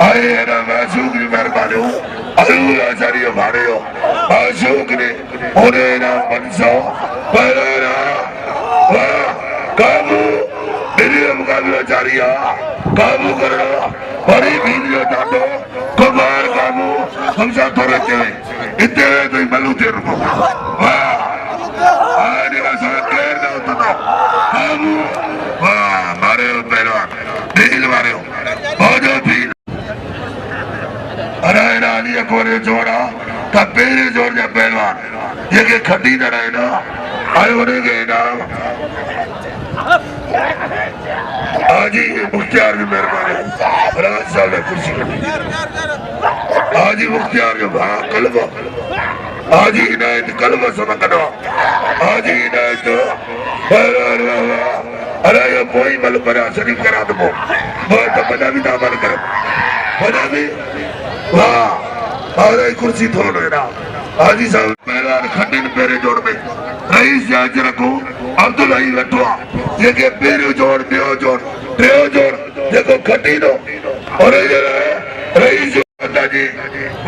आए ना मासूक जी मेहरबानी हो अल्लाह आचार्य भाड़े हो मासूक ने उन्हें ना मनसो पहला वाह काबू मेरे मुकाबला जारिया काबू करो बड़ी भीड़ जो डांडो कुमार काबू हमसा थोड़े चले इतने तो मलू तेरे को वाह आने का साथ केर ना उतना काबू वाह मारे हो पहलवान भीड़ मारे हो बहुत भीड़ अरे रानी अकोरे जोड़ा तपेरे जोड़ जा पहलवान ये के खड्डी न रहे ना आए होने गए ना आजी मुख्तियार की मेहरबानी राज साहब ने कुर्सी आजी मुख्तियार के भा कलबा आजी इनायत कलबा सुना करो आजी इनायत अरे ये कोई मल परा शरीफ करा दो बहुत बना भी दामन करो बना भी वाह अरे कुर्सी थोड़ ना आजी साहब पहलवान खड्डे पेरे जोड़ में रईस जांच रखो अब्दुल आई लटवा ये के पेरे जोड़ देओ जोड़ देखो खड्डी दो और ये रईस बंदा जी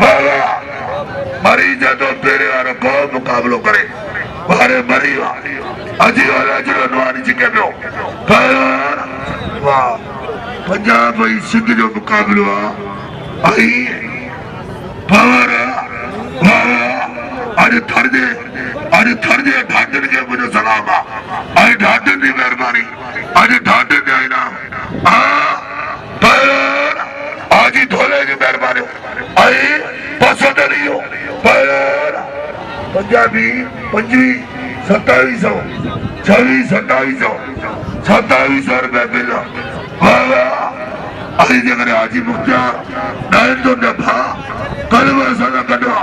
वाह वाह मरी जातो पेरे वालों को मुकाबलो करे बारे मरी वाह अजी वाला जो नवानी जी के में पहलवान वाह पंजाब भाई सिंध जो मुकाबलो आई पावर अरे थर्दे ढांडन के मुझे सलाम अरे ढांडन की मेहरबानी अरे ढांडन के आई ना आज ही धोले की मेहरबानी आई पसंद नहीं हो पंजाबी 25 2700 रुपए बिल अरे जगह आजी मुख्तियार नायन तो डबा कलवा सदा कटवा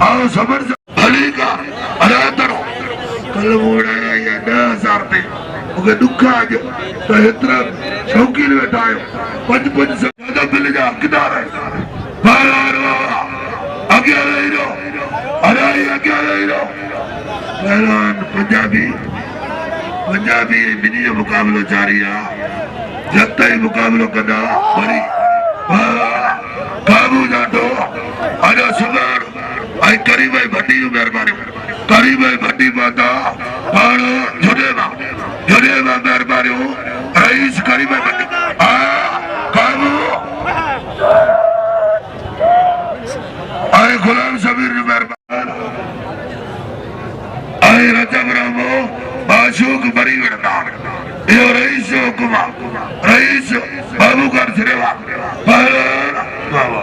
आओ समर भली का अरातरो कलवोड़ा या 10,000 पे ओके दुखा आज तो इतना शौकीन बैठा है 5 से ज्यादा बिल जा किधर है बार आगे रही रो अरे आगे रही रो पहलवान पंजाबी मिनी मुकाबला जारी है जब तक मुकाबलो कदा बड़ी काबू जाटो आजा सुगर आई करी भाई भट्टी जो मेहरबानी करी भाई भट्टी माता पानो जुड़ेवा मेहरबानी हो रईस करी भाई भट्टी काबू आई गुलाम सबीर जो मेहरबान आई रजब रामो बाशुक बड़ी विरदान यो रईस हुकुमा रईस बाबू कर सिरेवा बाबा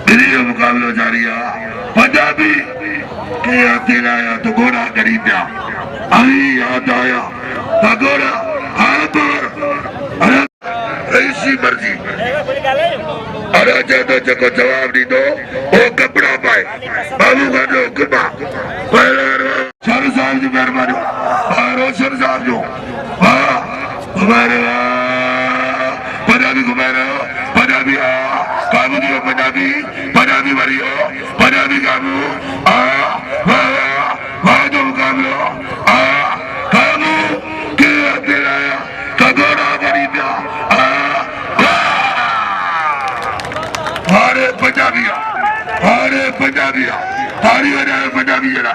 मेरी मुकाबला जारी है पंजाबी के आते लाया तो घोड़ा करी दिया आई याद आया तो घोड़ा अरे रईसी मर्जी अरे जब जको जवाब नहीं दो वो कपड़ा पाए बाबू का जो हुकुमा सर साहब जी मेहरबानी रोशन साहब जो हमारे पंजाबी घुमा रहे हो पंजाबी काबू दियो पंजाबी मरी हो पंजाबी काबू जो मुकाबलो काबू के दिलाया कगोड़ा मरी दिया हरे पंजाबी तारी हो जाए पंजाबी जरा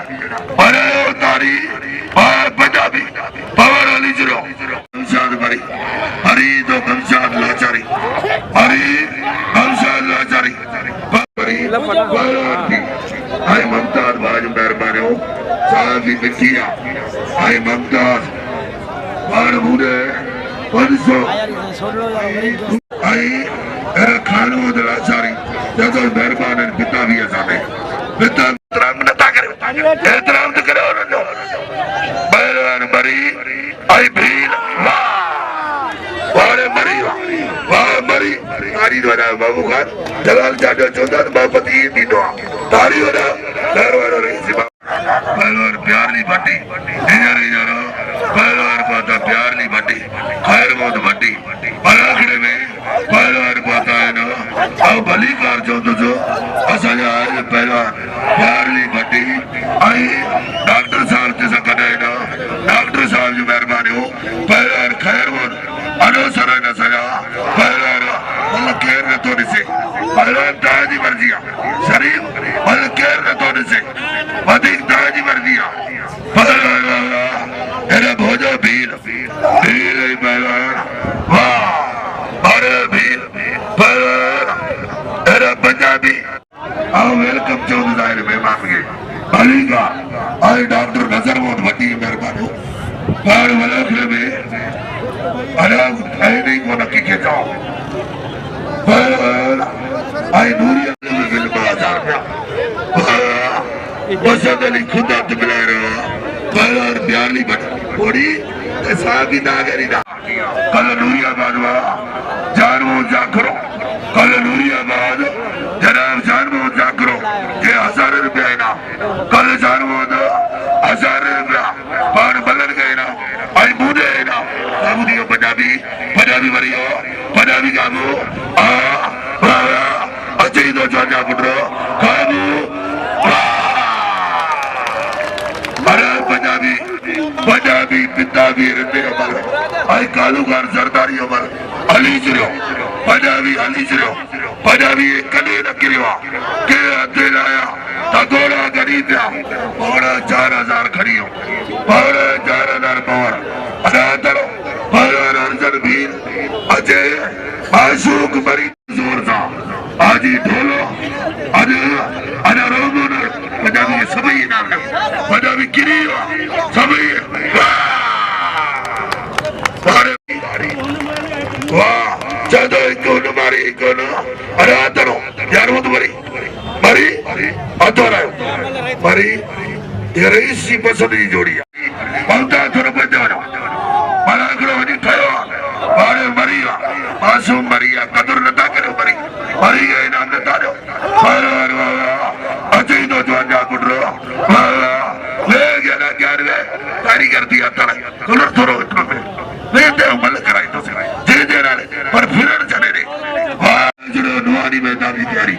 अरे तारी पंजाबी पावर वाली जरो कमशाद भाई हरी तो कमशाद लाचारी आई ममताज बाज मेहरबानी हो साहबी मिठिया आई ममताज बार मुझे 500 आई खानो लाचारी जब मेहरबान पिता भी सामने पिता एहतराम तो करे मरी आई भील मरी तारी द्वारा बाबू खान जलाल जाडो चौधर बापति दीदो तारी वाला दरबार रही पहलवान प्यारली भट्टी पहलवान पाता प्यारली भट्टी खैर बहुत भट्टी पराखड़े में पहलवान पाता है ना अब भली कार चौधो जो असा आज पहलवान प्यारली भट्टी आई डॉक्टर साहब से कटाए ना डॉक्टर साहब जी मेहरबानी हो पहलवान खैर बहुत अनुसरण सजा पहलवान ताजी मर्जिया शरीफ मल केर न तोड़े से अधिक ताजी मर्जिया अरे भोजो भील भील पहलवान वाह अरे भील पहलवान अरे पंजाबी आओ वेलकम चौधरी साहब मेहमान के बालिका आई डॉक्टर नजर मोहम्मद भट्टी मेहरबानी बार वलखले में अलग नहीं को नक्की के जाओ पर आई नूरिया में बिल बाजार में बसद अली खुदा तुमला रहा पर और ब्याली बट थोड़ी ऐसा भी नागरी ना कल नूरिया बादवा जानवो जाकरो कल नूरिया बाद जनाब जानवो जाकरो ये 1000 रुपया है ना कल जानवो 1000 रुपया पर बलन गए ना आई मुझे है ना काबू दियो पंजाबी मरियो पंजाबी काबू अच्छे ही दो चाचा पुत्रो काबू अरे पंजाबी पिताबी रहते अमल आई कालूकार सरदारी अमल अली चलो पंजाबी कले न किरियो के अधे लाया तगोड़ा गरीबया पौड़ा 4000 खड़ियो पौड़ा 4000 पौड़ अदा तरो पौड़ा अर्जन भीर अजय आशोक बरी जोर सा आजी ढोलो अदा रोमो न पंजाबी सभी नाम पंजाबी किरियो सभी वाह जदो इकोनो मारी इकोनो अरे आतरो यार वो तो मरी अतोरा मरी ये रईसी पसंदी जोड़ी बहुता थोड़ा बजाना माला करो वही ठहरो अरे मरिया मासूम मरिया कदर नता करो मरी गए नाम नता दो अरे अच्छे ही दो जवान जा कुट रहो ले गया ना क्या रे तारी कर दिया तला कलर थोड़ा इतना में ले दे मल कराई तो से जे नाले पर फिरन चले रे वाह जुड़ो नुआनी में दादी तैयारी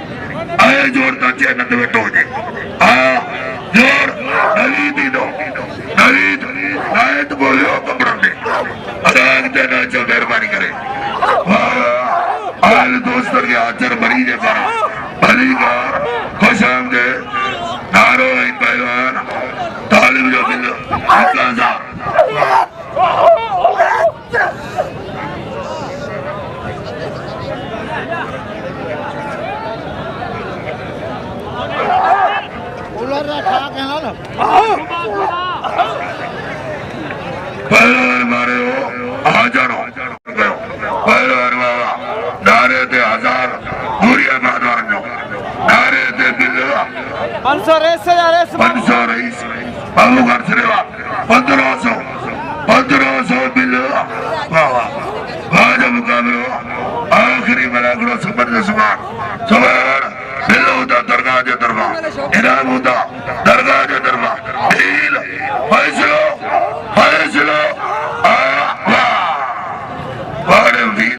आए जोड़ ताचे नंद बैठो जे जोड़ नवीदी दो नवीद नायत बोलो कपड़ों ने अदाग देना जो मेहरबानी करे वाह आल दोस्तों के आचर मरी जे पारा भली का खुश आमदे नारो इन पहलवान तालिब जो मिल आकाशा पहलवान मारे हो आ जानो पहलवान बाबा नारे ते 1000 पूरिया बादवान जो नारे ते बिल 500 रेस बाबू घर सेवा 1500 बिल बाबा आज मुकाबलो आखिरी मलागड़ो समर समान बिल होता दरगाह जे दरबार इनाम होता